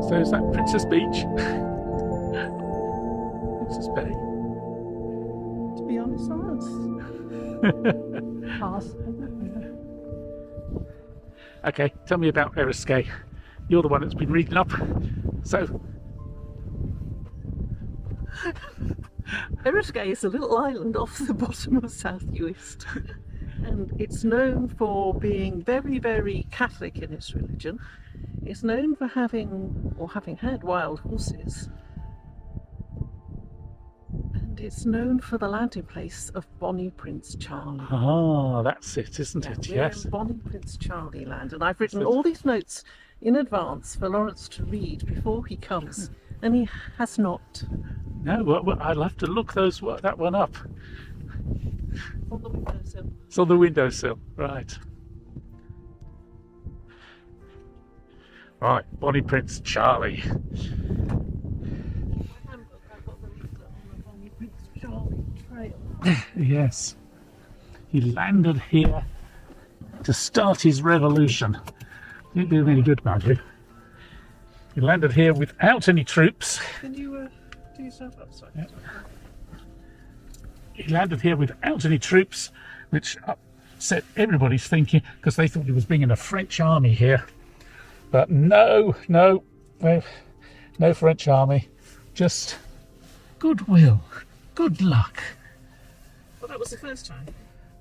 So is that Princess Beach? Princess Bay. To be honest, pass. Okay, tell me about Eriskay. You're the one that's been reading up. So, Eriskay is a little island off the bottom of South Uist, and it's known for being very, very Catholic in its religion. It's known for having had wild horses, and it's known for the landing place of Bonnie Prince Charlie. ah, that's it, isn't it? We're Yes. in Bonnie Prince Charlie land, and I've written all these notes in advance for Lawrence to read before he comes, and he has not. No, well, I'll have to look that one up. On the windowsill. It's on the windowsill, right. Right, Bonnie Prince Charlie. I've got the leaflet on the Bonnie Prince Charlie trail. Yes. He landed here to start his revolution. Didn't do him any good, mind you. He landed here without any troops. Can you do yourself up? Sorry. Yep. He landed here without any troops, which upset everybody's thinking, because they thought he was bringing a French army here. But no French army, just goodwill, good luck. Well, that was the first time.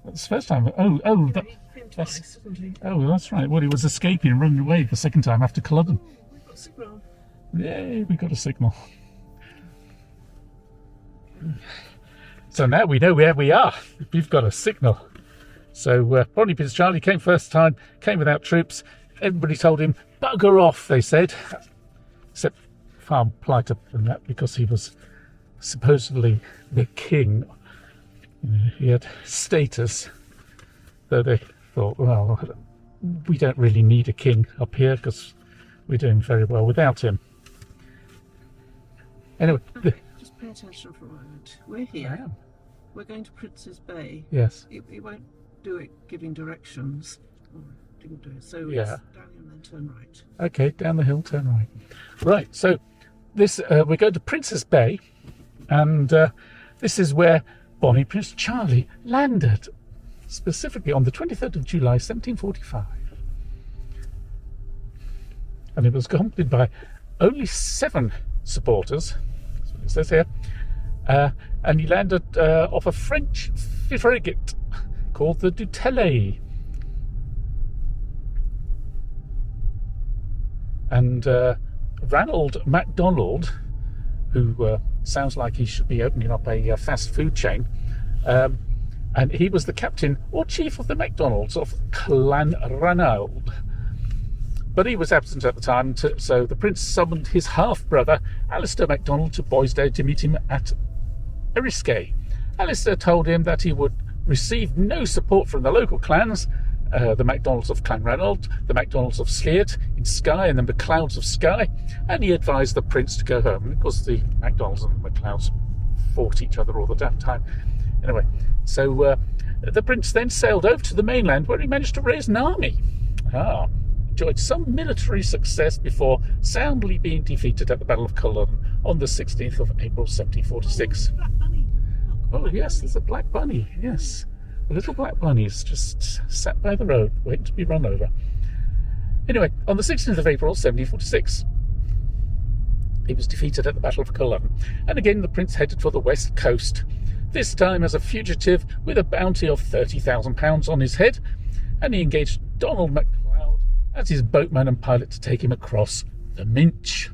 That's the first time. Oh, He came twice, didn't he? oh, that's right. Well, he was escaping and running away the second time after Culloden. We've got a signal. Yay, we got a signal. So now we know where we are. We've got a signal. So Bonnie Prince Charlie came first time, came without troops. Everybody told him, bugger off, they said. Except far politer than that, because he was supposedly the king. You know, he had status. Though they thought, well, we don't really need a king up here because we're doing very well without him. Anyway, Just pay attention for a moment. We're here. We're going to Prince's Bay. yes. He won't do it giving directions. Oh, didn't do it. So Yeah. it's down here and then turn right. Okay, down the hill, turn right. Right, so this we're going to Princess Bay, and this is where Bonnie Prince Charlie landed, specifically on the 23rd of July, 1745. And it was accompanied by only 7 supporters, that's what it says here, and he landed off a French frigate called the Dutelet. And Ranald MacDonald, who sounds like he should be opening up a fast food chain, and he was the captain or chief of the MacDonalds of Clan Ranald. But he was absent at the time, so the prince summoned his half-brother, Alistair MacDonald, to Boisdale to meet him at Eriskay. Alistair told him that he would receive no support from the local clans, the MacDonalds of Clan Ranald, the MacDonalds of Sleart in Skye, and the MacLeods of Skye, and he advised the prince to go home. And of course, the MacDonalds and the MacLeods fought each other all the damn time. Anyway, so the prince then sailed over to the mainland, where he managed to raise an army. Enjoyed some military success before soundly being defeated at the Battle of Culloden on the 16th of April 1746. Black bunny. Oh yes, there's a black bunny, yes. A little black bunny's just sat by the road, waiting to be run over. Anyway, on the 16th of April 1746, he was defeated at the Battle of Culloden, and again the prince headed for the west coast, this time as a fugitive with a bounty of £30,000 on his head, and he engaged Donald MacLeod as his boatman and pilot to take him across the Minch.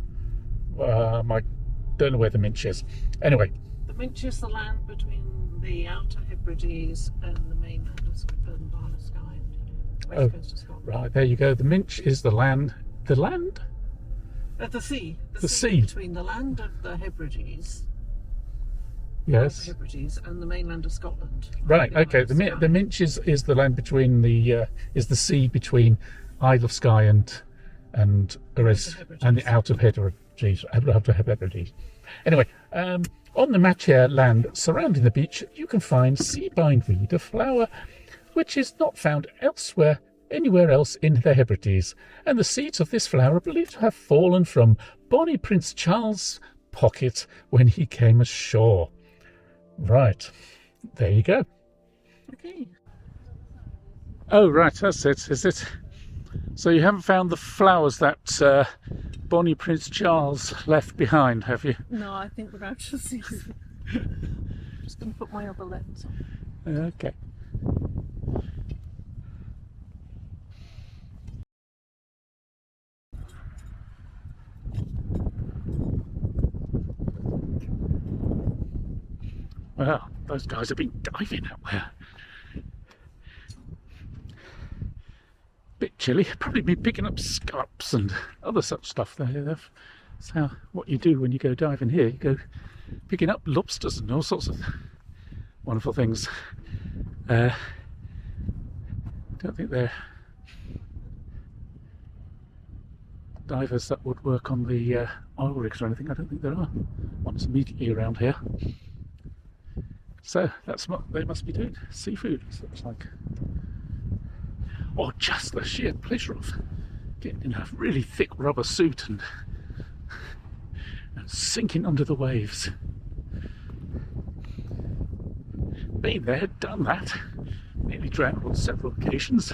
I don't know where the Minch is. Anyway. The Minch is the land between the Outer Hebrides and the mainland of Scotland, Skye, west coast of Scotland. Right, there you go. The Minch is the land. The land? The sea. The sea. Between the land of the Hebrides, Yes. Outer Hebrides, and the mainland of Scotland. Right. Okay. The Minch is the land between the is the sea between Isle of Skye and the Outer Hebrides. Anyway, on the Machair land surrounding the beach, you can find sea bindweed, a flower which is not found elsewhere anywhere else in the Hebrides, and the seeds of this flower are believed to have fallen from bonny Prince Charles' pocket when he came ashore. Right, there you go. Okay. Oh, right, that's it, is it? So you haven't found the flowers that bonny Prince Charles left behind, have you? No, I think we're out of season. Just going to put my other lens on. Okay. Well, those guys have been diving out there. Bit chilly. Probably been picking up scallops and other such stuff there. That's how what you do when you go diving here. You go picking up lobsters and all sorts of wonderful things. Don't think they're divers that would work on the oil rigs or anything. I don't think there are ones immediately around here. So that's what they must be doing. Seafood, it looks like. Or just the sheer pleasure of getting in a really thick rubber suit and sinking under the waves. Been there, done that. Nearly drowned on several occasions.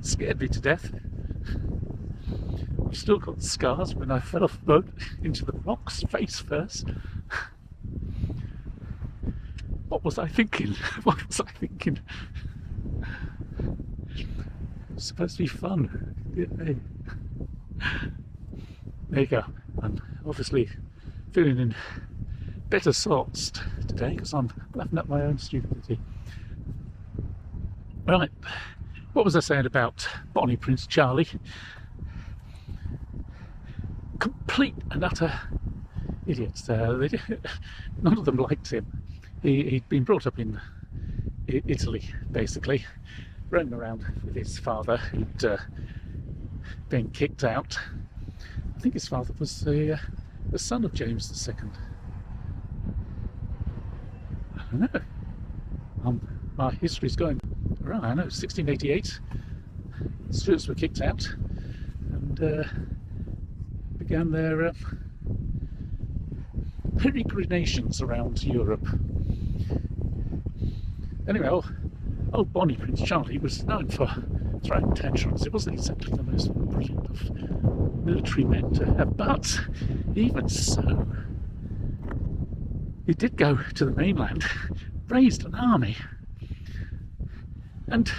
Scared me to death. I've still got scars when I fell off the boat into the rocks face first. What was I thinking? What was I thinking? It was supposed to be fun. There you go. I'm obviously feeling in better sorts today because I'm laughing at my own stupidity. Right, what was I saying about bonny Prince Charlie? Complete and utter idiots. None of them liked him. He'd been brought up in Italy, basically, roaming around with his father, who'd been kicked out. I think his father was the son of James II. I don't know. My history's going right. I know, 1688. The Stuarts were kicked out and began their peregrinations around Europe. Anyway, old bonny Prince Charlie was known for throwing tantrums. He wasn't exactly the most brilliant of military men to have, but even so, he did go to the mainland, raised an army, and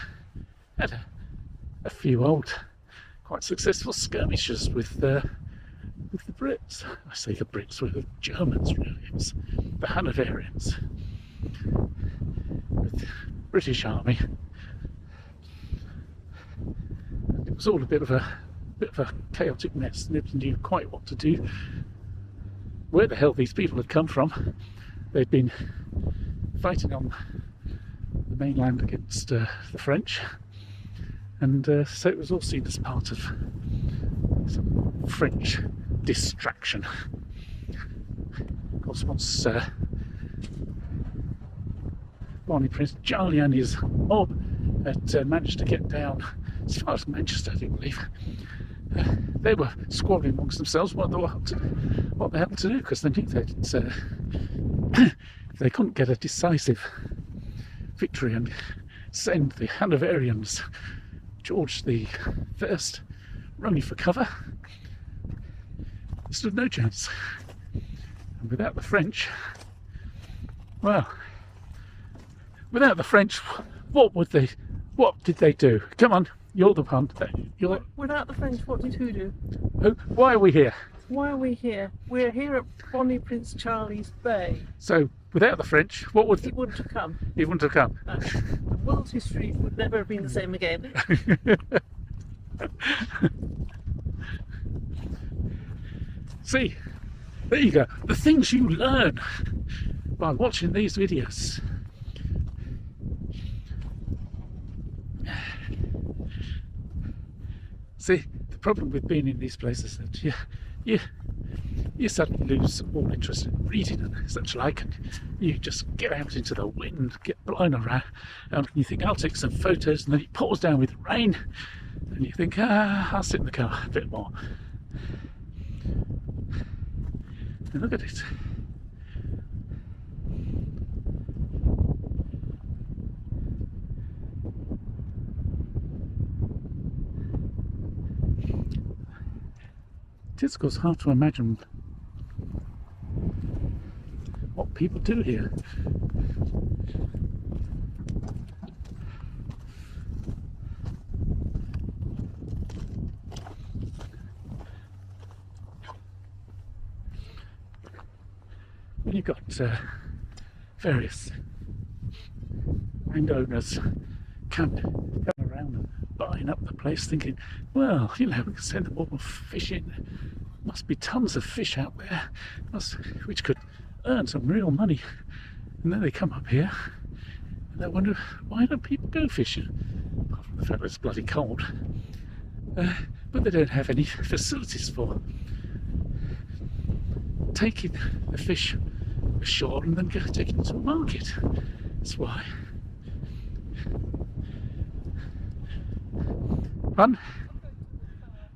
had a few old, quite successful skirmishes with the Brits. I say the Brits were the Germans, really. It was the Hanoverians with the British Army. And it was all a bit of a chaotic mess. Nobody knew quite what to do. Where the hell these people had come from? They'd been fighting on the mainland against the French, and so it was all seen as part of some French distraction. Of course, once bonny Prince Charlie and his mob had managed to get down as far as Manchester, I believe, they were squabbling amongst themselves what the hell to do, because they knew that they couldn't get a decisive victory and send the Hanoverians, George I, running for cover. There stood no chance. And without the French, well, without the French, what did they do? Come on, you're the one. Without the French, what did who do? Why are we here? Why are we here? We're here at bonny Prince Charlie's Bay. So, without the French, what would... He wouldn't have come. He wouldn't have come. No. The world's history would never have been the same again. See, there you go. The things you learn by watching these videos. See, the problem with being in these places is that you suddenly lose all interest in reading and such like, and you just get out into the wind, get blown around, and you think, I'll take some photos, and then it pours down with rain, and you think, I'll sit in the car a bit more. And look at it. It is, of course, hard to imagine what people do here. When you've got various landowners coming around and buying up the place, thinking, well, you know, we can send them all fishing. Must be tons of fish out there, which could earn some real money. And then they come up here and they wonder, why don't people go fishing? Apart from the fact that it's bloody cold. But they don't have any facilities for taking the fish ashore and then taking it to a market. That's why. Fun?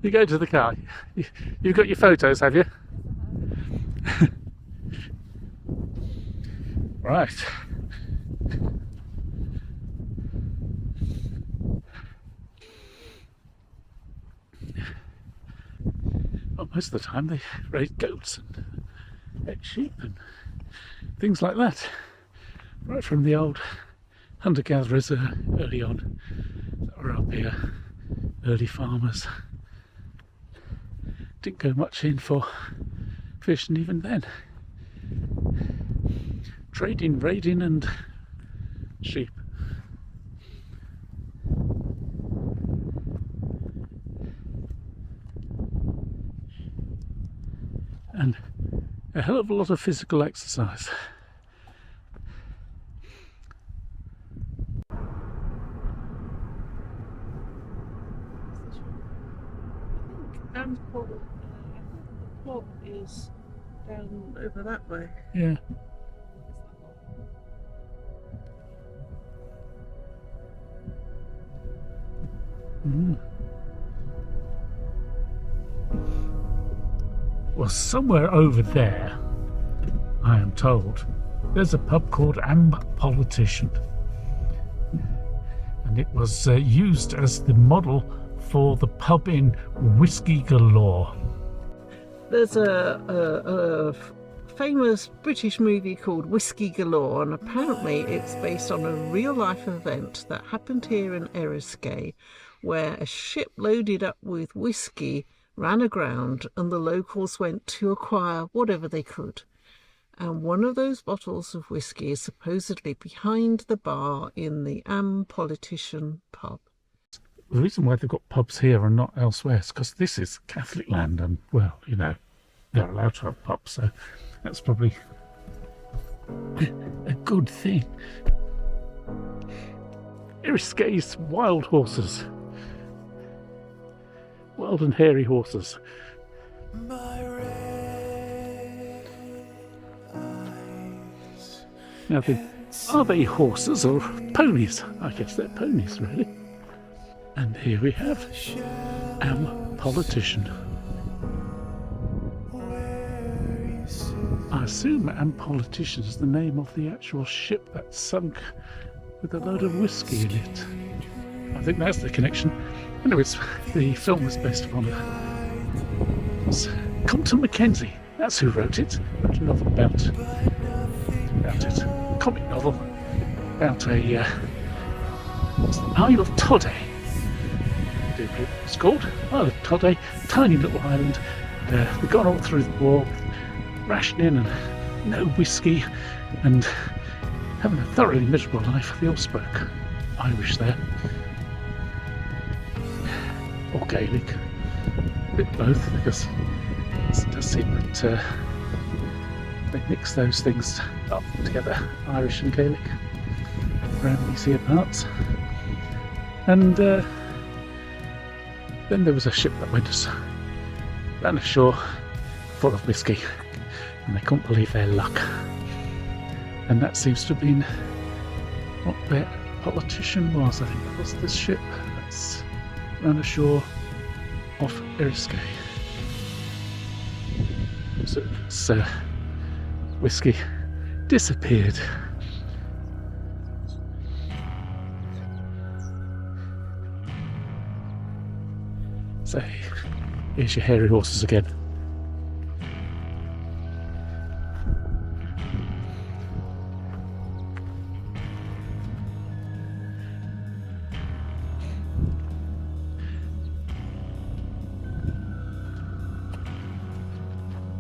You go to the car. You've got your photos, have you? Right. Well, most of the time they raise goats and sheep and things like that. Right from the old hunter-gatherers early on that were up here, early farmers. Didn't go much in for fish, and even then trading, raiding and sheep. And a hell of a lot of physical exercise. The pub is down over that way. Yeah. Well, somewhere over there, I am told, there's a pub called Politician, and it was used as the model for the pub in Whiskey Galore. There's a famous British movie called Whiskey Galore, and apparently it's based on a real-life event that happened here in Eriskay, where a ship loaded up with whiskey ran aground and the locals went to acquire whatever they could. And one of those bottles of whiskey is supposedly behind the bar in the Politician pub. The reason why they've got pubs here and not elsewhere is because this is Catholic land, and, well, you know, they're allowed to have pubs, so that's probably a good thing. Eriskay's wild horses. Wild and hairy horses. Now, are they horses or ponies? I guess they're ponies, really. And here we have Politician. I assume Politician is the name of the actual ship that sunk with a load of whiskey in it. I think that's the connection. Anyways, the film was based upon Compton Mackenzie. That's who wrote it. Wrote a novel about it. A comic novel about a Isle of Todday. It's called Isle of Todday, tiny little island. They've gone all through the war, rationing and no whiskey, and having a thoroughly miserable life. They all spoke Irish there, or Gaelic, a bit both, because it does seem that they mix those things up together, Irish and Gaelic, around these here parts. And then there was a ship that ran ashore full of whiskey, and they couldn't believe their luck. And that seems to have been what their politician was. I think that was this ship that's ran ashore off Eriskay. So whiskey disappeared. So here's your hairy horses again.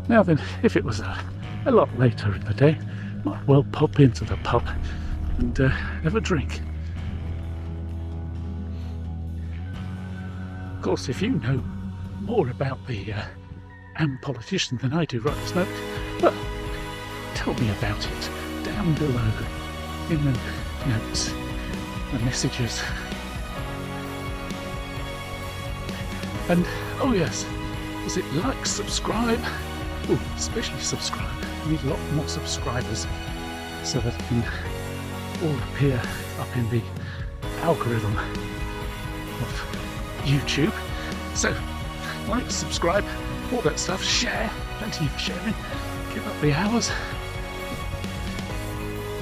Now then, if it was a lot later in the day, might well pop into the pub and have a drink. Of course, if you know more about the Am politician than I do right this moment, well, tell me about it down below in the notes, the messages. And oh yes, was it like, subscribe? Oh, especially subscribe. We need a lot more subscribers so that it can all appear up in the algorithm of YouTube. So, like, subscribe, all that stuff, share, plenty of sharing, give up the hours,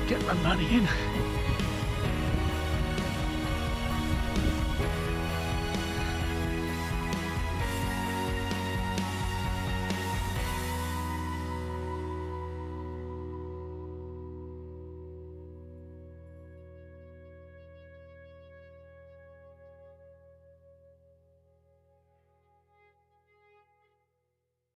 get the money in.